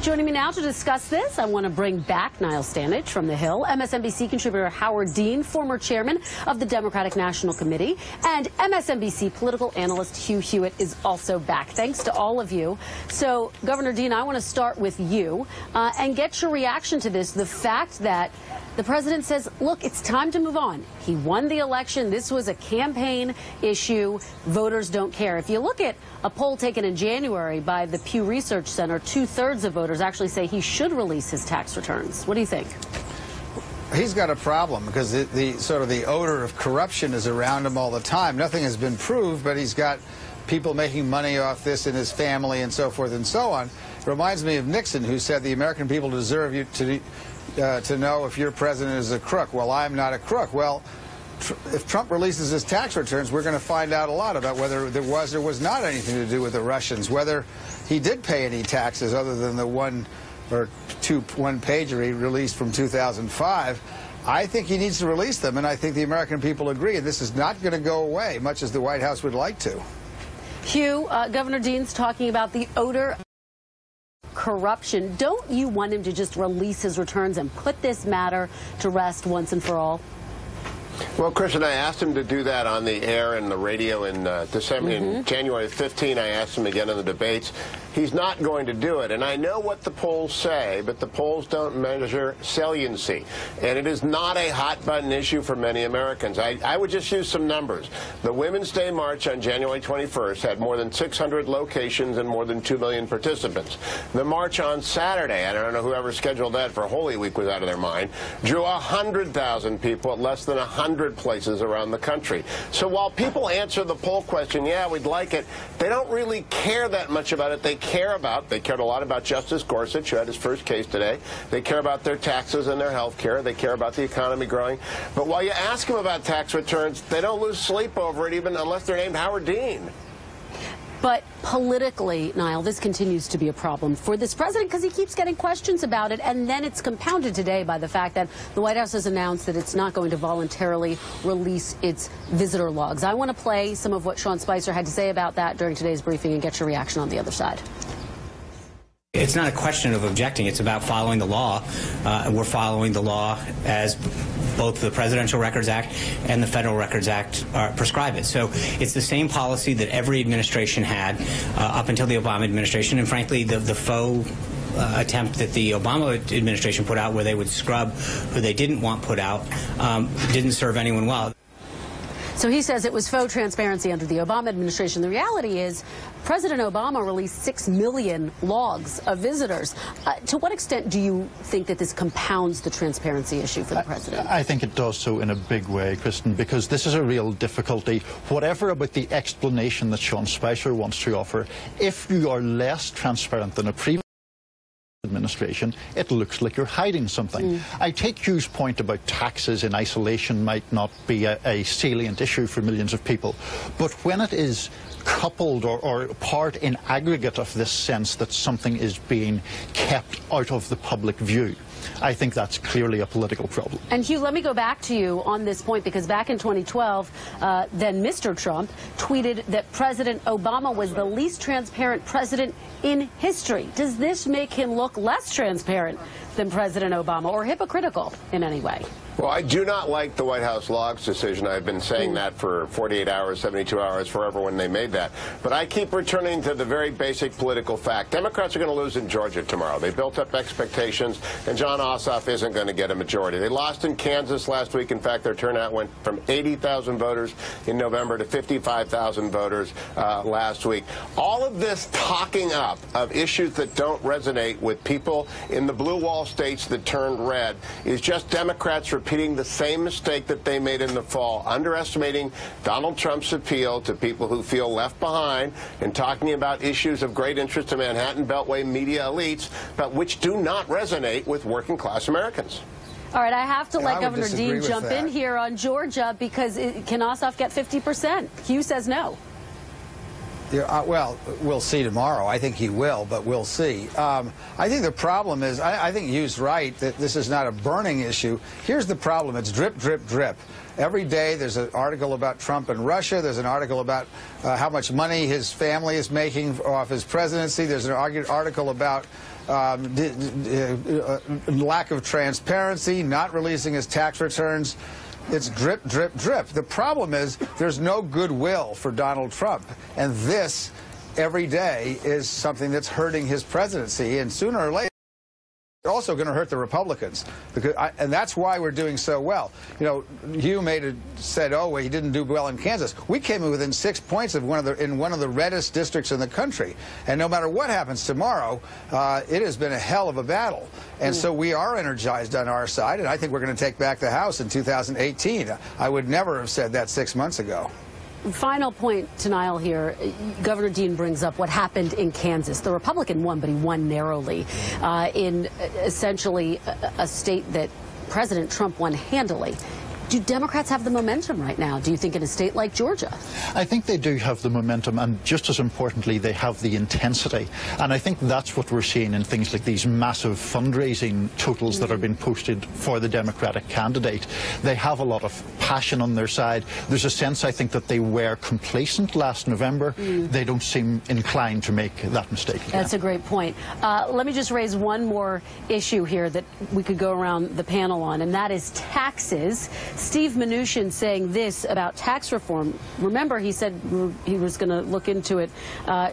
Joining me now to discuss this, I want to bring back Niall Stanage from The Hill, MSNBC contributor Howard Dean, former chairman of the Democratic National Committee, and MSNBC political analyst Hugh Hewitt is also back. Thanks to all of you. So, Governor Dean, I want to start with you and get your reaction to this. The fact that the president says, look, it's time to move on. He won the election. This was a campaign issue. Voters don't care. If you look at a poll taken in January by the Pew Research Center, 2/3 of voters actually say he should release his tax returns. What do you think? He's got a problem because the odor of corruption is around him all the time. Nothing has been proved, but he's got people making money off this in his family and so forth and so on. It reminds me of Nixon, who said the American people deserve you to know if your president is a crook. Well, I'm not a crook. Well, if Trump releases his tax returns, we're going to find out a lot about whether there was or was not anything to do with the Russians, whether he did pay any taxes other than the one pager he released from 2005. I think he needs to release them, and I think the American people agree. And this is not going to go away, much as the White House would like to. Hugh, Governor Dean's talking about the odor of corruption. Don't you want him to just release his returns and put this matter to rest once and for all? Well, Kristen, I asked him to do that on the air and the radio in in January 15. I asked him again in the debates. He's not going to do it. And I know what the polls say, but the polls don't measure saliency. And it is not a hot-button issue for many Americans. I would just use some numbers. The Women's Day March on January 21st had more than 600 locations and more than 2 million participants. The march on Saturday, I don't know whoever scheduled that for Holy Week was out of their mind, drew 100,000 people at less than 100 places around the country. So while people answer the poll question, yeah, we'd like it, they don't really care that much about it. They cared a lot about Justice Gorsuch, who had his first case today. They care about their taxes and their health care. They care about the economy growing. But while you ask them about tax returns, they don't lose sleep over it, even unless they're named Howard Dean. But politically, Niall, this continues to be a problem for this president because he keeps getting questions about it, and then it's compounded today by the fact that the White House has announced that it's not going to voluntarily release its visitor logs. I want to play some of what Sean Spicer had to say about that during today's briefing and get your reaction on the other side. It's not a question of objecting. It's about following the law. We're following the law as both the Presidential Records Act and the Federal Records Act prescribe it. So it's the same policy that every administration had up until the Obama administration, and frankly, the faux attempt that the Obama administration put out where they would scrub who they didn't want put out didn't serve anyone well. So he says it was faux transparency under the Obama administration. The reality is President Obama released 6 million logs of visitors. To what extent do you think that this compounds the transparency issue for the president? I think it does so in a big way, Kristen, because this is a real difficulty. Whatever about the explanation that Sean Spicer wants to offer, if you are less transparent than a previous administration, it looks like you're hiding something. I take Hugh's point about taxes in isolation might not be a salient issue for millions of people, but when it is coupled or part in aggregate of this sense that something is being kept out of the public view, I think that's clearly a political problem. And Hugh, let me go back to you on this point, because back in 2012, then Mr. Trump tweeted that President Obama was the least transparent president in history. Does this make him look less transparent than President Obama, or hypocritical in any way? Well, I do not like the White House logs decision. I've been saying that for 48 hours, 72 hours, forever when they made that. But I keep returning to the very basic political fact. Democrats are going to lose in Georgia tomorrow. They built up expectations, and Jon Ossoff isn't going to get a majority. They lost in Kansas last week. In fact, their turnout went from 80,000 voters in November to 55,000 voters last week. All of this talking up of issues that don't resonate with people in the blue wall states that turned red is just Democrats repeating the same mistake that they made in the fall, underestimating Donald Trump's appeal to people who feel left behind and talking about issues of great interest to Manhattan Beltway media elites, but which do not resonate with working-class Americans. All right, I have to let Governor Dean jump in here on Georgia, because can Ossoff get 50%? Hugh says no. Yeah, well, we'll see tomorrow. I think he will, but we'll see. I think the problem is, I think Hugh's right that this is not a burning issue. Here's the problem. It's drip, drip, drip. Every day there's an article about Trump and Russia. There's an article about how much money his family is making off his presidency. There's an article about lack of transparency, not releasing his tax returns. It's drip, drip, drip. The problem is there's no goodwill for Donald Trump. And this, every day, is something that's hurting his presidency. And sooner or later, it's also going to hurt the Republicans, and that's why we're doing so well. You know, Hugh said, "Oh, well, he didn't do well in Kansas." We came in within 6 points of in one of the reddest districts in the country, and no matter what happens tomorrow, it has been a hell of a battle. And so we are energized on our side, and I think we're going to take back the House in 2018. I would never have said that 6 months ago. Final point to Niall here. Governor Dean brings up what happened in Kansas. The Republican won, but he won narrowly in essentially a state that President Trump won handily. Do Democrats have the momentum right now, do you think, in a state like Georgia? I think they do have the momentum, and just as importantly, they have the intensity. And I think that's what we're seeing in things like these massive fundraising totals that are being posted for the Democratic candidate. They have a lot of passion on their side. There's a sense, I think, that they were complacent last November. They don't seem inclined to make that mistake again. That's a great point. Let me just raise one more issue here that we could go around the panel on, and that is taxes. Steve Mnuchin saying this about tax reform. Remember, he said he was going to look into it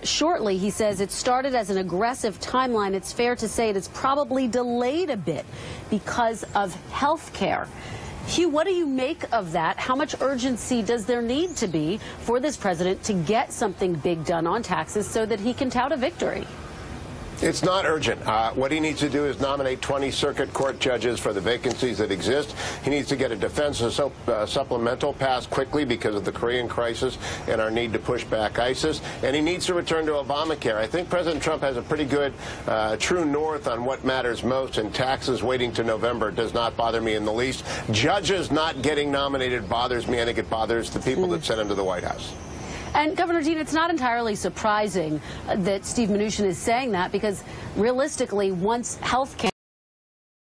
shortly. He says it started as an aggressive timeline. It's fair to say it is probably delayed a bit because of health care. Hugh, what do you make of that? How much urgency does there need to be for this president to get something big done on taxes so that he can tout a victory? It's not urgent. What he needs to do is nominate 20 circuit court judges for the vacancies that exist. He needs to get a defense supplemental passed quickly because of the Korean crisis and our need to push back ISIS. And he needs to return to Obamacare. I think President Trump has a pretty good true north on what matters most, and taxes waiting to November does not bother me in the least. Judges not getting nominated bothers me. I think it bothers the people that sent him to the White House. And Governor Dean, it's not entirely surprising that Steve Mnuchin is saying that, because realistically, once health care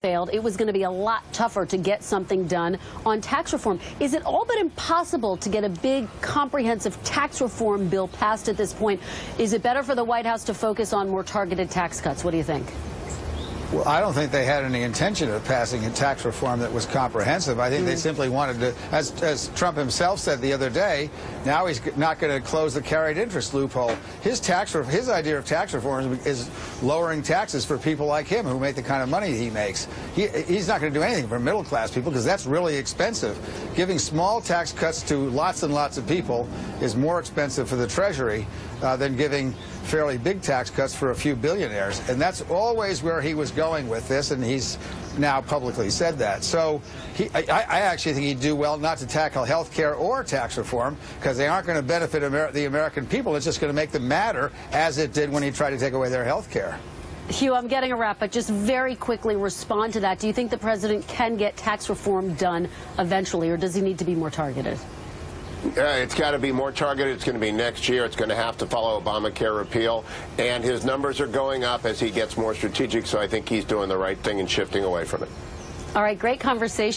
failed, it was going to be a lot tougher to get something done on tax reform. Is it all but impossible to get a big, comprehensive tax reform bill passed at this point? Is it better for the White House to focus on more targeted tax cuts? What do you think? Well, I don't think they had any intention of passing a tax reform that was comprehensive. I think they simply wanted to, as Trump himself said the other day, now he's not going to close the carried interest loophole. His idea of tax reform is lowering taxes for people like him who make the kind of money he makes. He's not going to do anything for middle class people because that's really expensive. Giving small tax cuts to lots and lots of people is more expensive for the Treasury than giving fairly big tax cuts for a few billionaires. And that's always where he was going with this, and he's now publicly said that. So I actually think he'd do well not to tackle health care or tax reform, because they aren't going to benefit the American people. It's just going to make them madder, as it did when he tried to take away their health care. Hugh, I'm getting a wrap, but just very quickly respond to that. Do you think the president can get tax reform done eventually, or does he need to be more targeted? It's got to be more targeted. It's going to be next year. It's going to have to follow Obamacare repeal. And his numbers are going up as he gets more strategic, so I think he's doing the right thing and shifting away from it. All right, great conversation.